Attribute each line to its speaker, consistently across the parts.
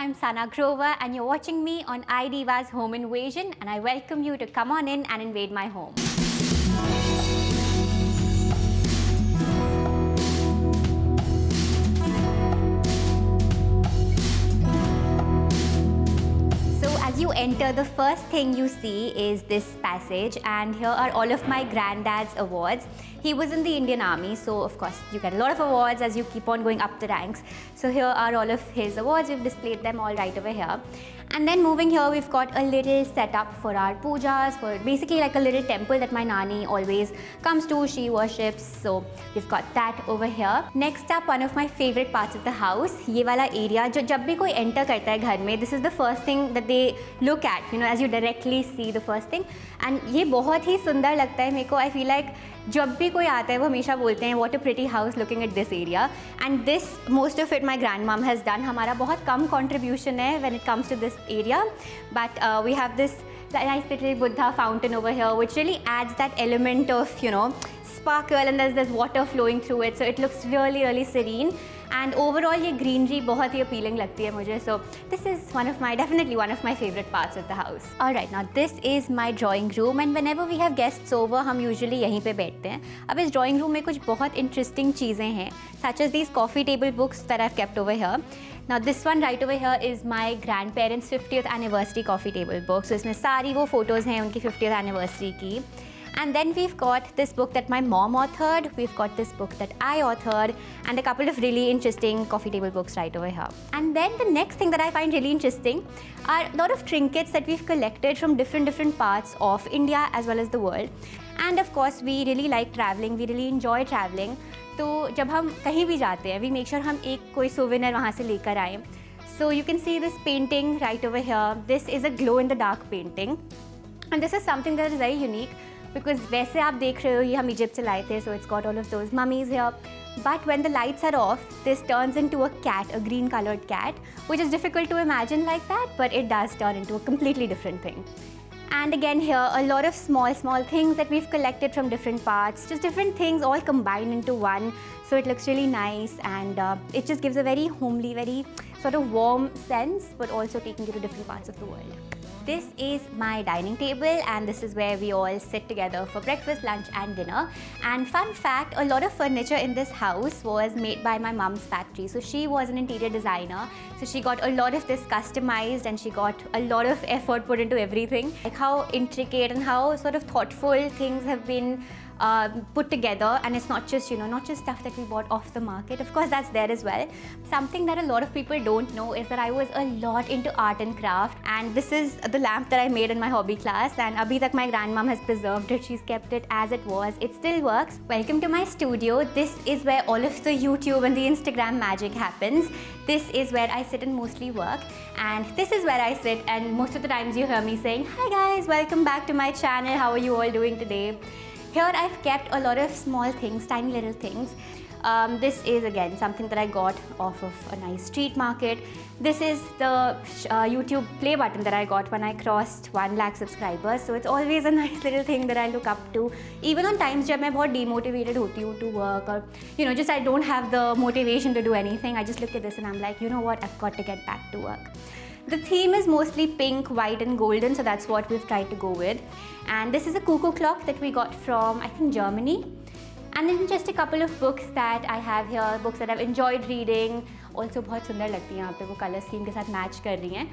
Speaker 1: I'm Sana Grover and you're watching me on iDiva's Home Invasion, and I welcome you to come on in and invade my home. As you enter, the first thing you see is this passage, and here are all of my granddad's awards. He was in the Indian Army, so of course you get a lot of awards as you keep on going up the ranks. So here are all of his awards. We've displayed them all right over here. And then moving here, we've got a little setup for our pujas, for basically like a little temple that my nani always comes to, she worships. So we've got that over here. Next up, one of my favorite parts of the house, ye wala area, jo jab bhi koi enter karta hai ghar mein, this is the first thing that they look at, as you directly see the first thing. And ye bahut hi sundar lagta hai meko. I feel like जब भी कोई आता है वो हमेशा बोलते हैं what a pretty house looking at this area, and this most of it my grandmom has done. हमारा बहुत कम contribution है when it comes to this area, but we have this nice little Buddha fountain over here which really adds that element of sparkle, and there's this water flowing through it, so it looks really serene. And overall ये greenery बहुत ही appealing लगती है मुझे. So this is definitely one of my favorite parts of the house. Alright, now this is my drawing room, and whenever we have guests over हम usually यहीं पे बैठते हैं. अब इस drawing room में कुछ बहुत interesting चीज़ें हैं, such as these coffee table books that I've kept over here. Now this one right over here is my grandparents' 50th anniversary coffee table book. So इसमें सारी वो photos हैं उनकी 50th anniversary की. And then we've got this book that my mom authored, we've got this book that I authored, and a couple of really interesting coffee table books right over here. And then the next thing that I find really interesting are a lot of trinkets that we've collected from different parts of India as well as the world. And of course we really like traveling, we really enjoy traveling. तो जब हम कहीं भी जाते हैं, we make sure हम एक कोई souvenir वहाँ से लेकर आएं. So you can see this painting right over here. This is a glow in the dark painting, and this is something that is very unique. Because वैसे आप देख रहे हो ये हम इजिप्ट से लाए थे, so it's got all of those mummies here. But when the lights are off, this turns into a cat, a green colored cat, which is difficult to imagine like that, but it does turn into a completely different thing. And again here, a lot of small things that we've collected from different parts, just different things all combined into one. So it looks really nice, and it just gives a very homely, very sort of warm sense, but also taking you to different parts of the world. This is my dining table, and this is where we all sit together for breakfast, lunch and dinner. And fun fact, a lot of furniture in this house was made by my mom's factory. So she was an interior designer, so she got a lot of this customized, and she got a lot of effort put into everything. Like how intricate and how sort of thoughtful things have been put together, and it's not just not just stuff that we bought off the market. Of course that's there as well. Something that a lot of people don't know is that I was a lot into art and craft, and this is the lamp that I made in my hobby class, and abhi tak my grandmom has preserved it. She's kept it as it was. It still works. Welcome to my studio. This is where all of the YouTube and the Instagram magic happens. This is where I sit and mostly work, and this is where I sit, and most of the times you hear me saying, "Hi guys, welcome back to my channel. How are you all doing today?" Here I've kept a lot of small things, tiny little things. This is again something that I got off of a nice street market. This is the YouTube play button that I got when I crossed 1 lakh subscribers. So it's always a nice little thing that I look up to. Even on times जब मैं बहुत demotivated होती हूँ to work, or just I don't have the motivation to do anything, I just look at this and I'm like, you know what, I've got to get back to work. The theme is mostly pink, white and golden, so that's what we've tried to go with. And this is a cuckoo clock that we got from, I think, Germany. And then just a couple of books that I have here, books that I've enjoyed reading. Also बहुत सुंदर लगती हैं यहाँ पे, वो color scheme के साथ match कर रही हैं.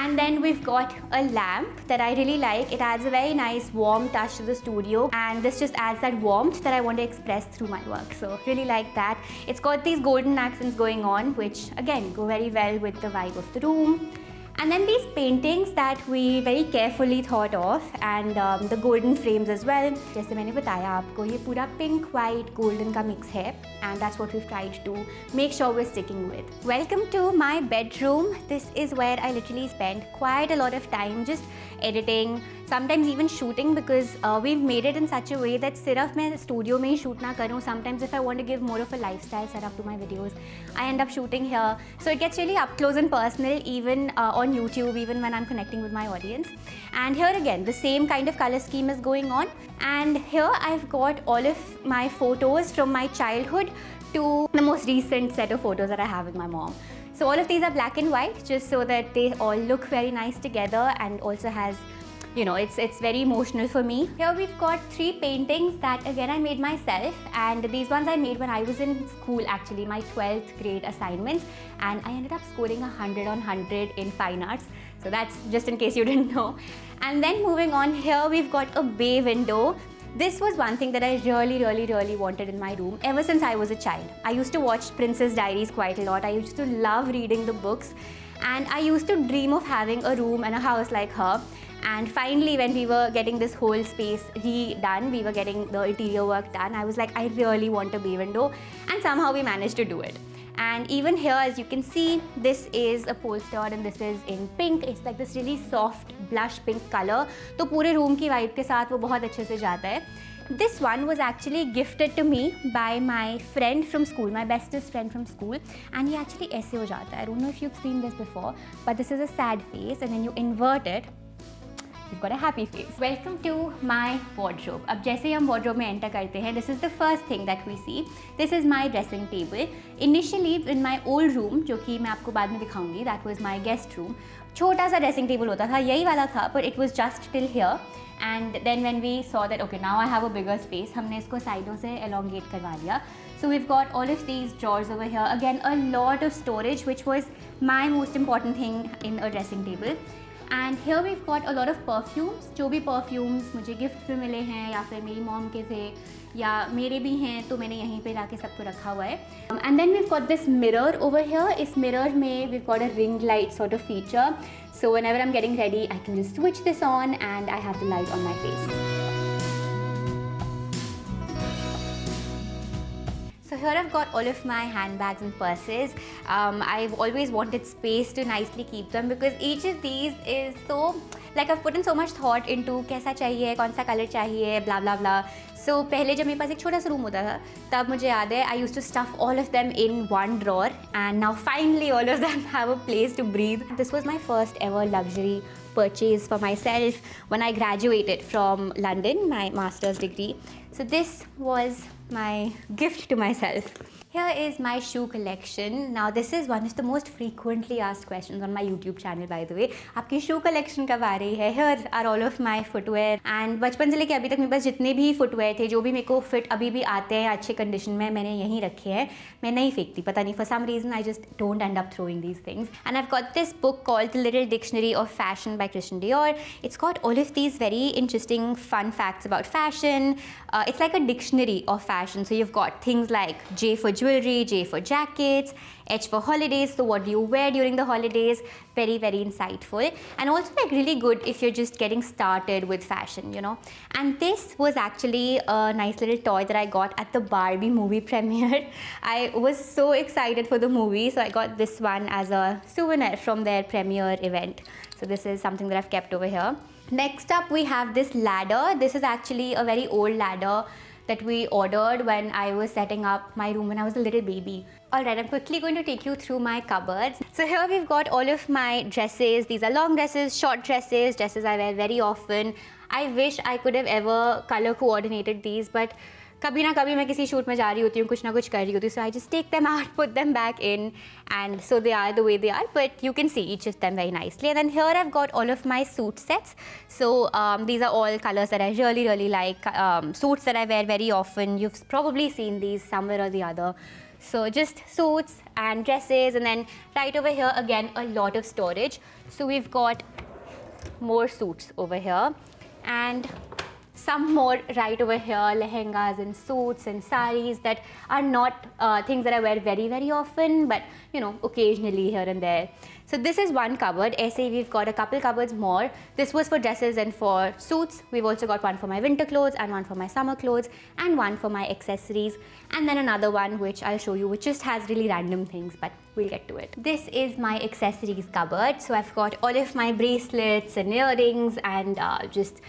Speaker 1: And then we've got a lamp that I really like. It adds a very nice warm touch to the studio, and this just adds that warmth that I want to express through my work. So really like that. It's got these golden accents going on, which again go very well with the vibe of the room. And then these paintings that we very carefully thought of, and the golden frames as well. जैसे मैंने बताया आपको, ये पूरा pink, white, golden का mix है, and that's what we've tried to make sure we're sticking with. Welcome to my bedroom. This is where I literally spend quite a lot of time just editing, sometimes even shooting, because we've made it in such a way that सिर्फ मैं studio में ही shoot ना करूँ. Sometimes if I want to give more of a lifestyle setup to my videos, I end up shooting here. So it gets really up close and personal, even on YouTube, even when I'm connecting with my audience. And here again, the same kind of color scheme is going on. And here I've got all of my photos from my childhood to the most recent set of photos that I have with my mom. So all of these are black and white, just so that they all look very nice together, and also has, you know, it's very emotional for me. Here we've got 3 paintings that again I made myself, and these ones I made when I was in school, actually my 12th grade assignments, and I ended up scoring 100 on 100 in fine arts. So that's just in case you didn't know. And then moving on, here we've got a bay window. This was one thing that I really wanted in my room ever since I was a child. I used to watch Princess Diaries quite a lot. I used to love reading the books, and I used to dream of having a room and a house like her. And finally, when we were getting this whole space redone, we were getting the interior work done, I was like, I really want a bay window, and somehow we managed to do it. And even here, as you can see, this is upholstered and this is in pink. It's like this really soft blush pink color. तो पूरे room की vibe के साथ वो बहुत अच्छे से जाता है. This one was actually gifted to me by my friend from school, my bestest friend from school, and ये actually ऐसे हो जाता है. I don't know if you've seen this before, but this is a sad face, and then you invert it. You've got a happy face. Welcome to my wardrobe. अब जैसे ही हम wardrobe में enter करते हैं, this is the first thing that we see. This is my dressing table. Initially in my old room, जो कि मैं आपको बाद में दिखाऊंगी, that was my guest room. छोटा सा dressing table होता था, यही वाला था, but it was just till here. And then when we saw that, okay, now I have a bigger space, हमने इसको साइडों से elongate करवा लिया. So we've got all of these drawers over here. Again, a lot of storage, which was my most important thing in a dressing table. And here we've got a lot of perfumes. जो भी perfumes मुझे gift में मिले हैं, या फिर मेरी mom के थे, या मेरे भी हैं, तो मैंने यहीं पे लाके सबको रखा हुआ है. And then we've got this mirror over here. इस mirror में we've got a ring light sort of feature. So whenever I'm getting ready, I can just switch this on and I have the light on my face. So here I've got all of my handbags and purses. I've always wanted space to nicely keep them, because each of these is so, like, I've put in so much thought into कैसा चाहिए, कौन सा color चाहिए, blah blah blah. So पहले जब मेरे पास एक छोटा सा रूम होता था, तब मुझे याद है I used to stuff all of them in one drawer, and now finally all of them have a place to breathe. This was my first ever luxury purchase for myself when I graduated from London, my master's degree. So this was my gift to myself. Here is my shoe collection. Now this is one of the most frequently asked questions on my YouTube channel, by the way. आपकी shoe collection कब आ रही है? Here are all of my footwear. And बचपन से लेके अभी तक मेरे पास जितने भी footwear थे, जो भी मेरे को fit अभी भी आते हैं अच्छे condition में, मैंने यहीं रखे हैं. मैं नहीं फेंकती, पता नहीं, for some reason I just don't end up throwing these things. And I've got this book called The Little Dictionary of Fashion by Christian Dior. It's got all of these very interesting fun facts about fashion. It's like a dictionary of fashion. So you've got things like J for jewelry, J for jackets, H for holidays, so what do you wear during the holidays? Very insightful, and also like really good if you're just getting started with fashion, you know. And this was actually a nice little toy that I got at the Barbie movie premiere. I was so excited for the movie, so I got this one as a souvenir from their premiere event. So this is something that I've kept over here. Next up we have this ladder. This is actually a very old ladder that we ordered when I was setting up my room when I was a little baby. Alright, I'm quickly going to take you through my cupboards. So here we've got all of my dresses. These are long dresses, short dresses, dresses I wear very often. I wish I could have ever color coordinated these, but कभी ना कभी मैं किसी shoot में जा रही होती हूँ, कुछ ना कुछ कर रही होती हूँ, so I just take them out, put them back in, and so they are the way they are, but you can see each of them very nicely. And then here I've got all of my suit sets. So these are all colors that I really like, suits that I wear very often. You've probably seen these somewhere or the other. So just suits and dresses, and then right over here again a lot of storage. So we've got more suits over here, and some more right over here, lehengas and suits and saris that are not things that I wear very often, but you know, occasionally here and there. So this is one cupboard. Aise we've got a couple cupboards more. This was for dresses and for suits. We've also got one for my winter clothes and one for my summer clothes and one for my accessories, and then another one which I'll show you, which just has really random things, but we'll get to it. This is my accessories cupboard. So I've got all of my bracelets and earrings and just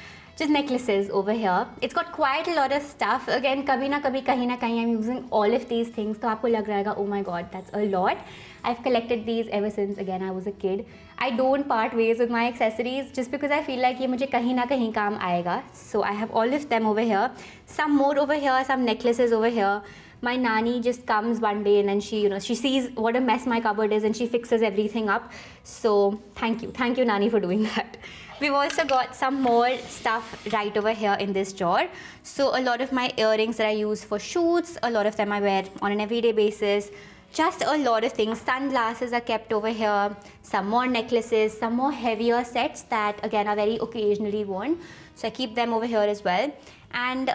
Speaker 1: necklaces over here. It's got quite a lot of stuff. Again, kabhi na kabhi, kahin na kahin, I'm using all of these things. So aapko lag rahega, oh my god, that's a lot. I've collected these ever since, again, I was a kid. I don't part ways with my accessories just because I feel like ye mujhe kahin na kahin kaam aayega. So I have all of them over here. Some more over here, some necklaces over here. My nanny just comes one day and then she sees what a mess my cupboard is and she fixes everything up. So thank you nanny for doing that. We've also got some more stuff right over here in this drawer. So a lot of my earrings that I use for shoots, a lot of them I wear on an everyday basis. Just a lot of things. Sunglasses are kept over here, some more necklaces, some more heavier sets that again are very occasionally worn. So I keep them over here as well. And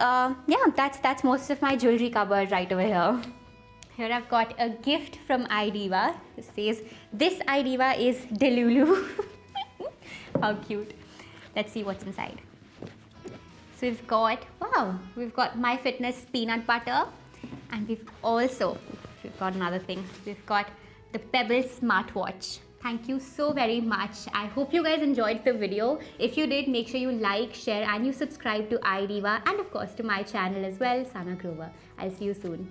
Speaker 1: yeah, that's most of my jewelry cupboard right over here. Here I've got a gift from iDiva. It says, "This iDiva is Delulu." How cute. Let's see what's inside. So we've got, wow, we've got My Fitness peanut butter, and we've got another thing. We've got the Pebble smartwatch. Thank you so very much. I hope you guys enjoyed the video. If you did, make sure you like, share, and you subscribe to iDiva, and of course to my channel as well, Sana Grover. I'll see you soon.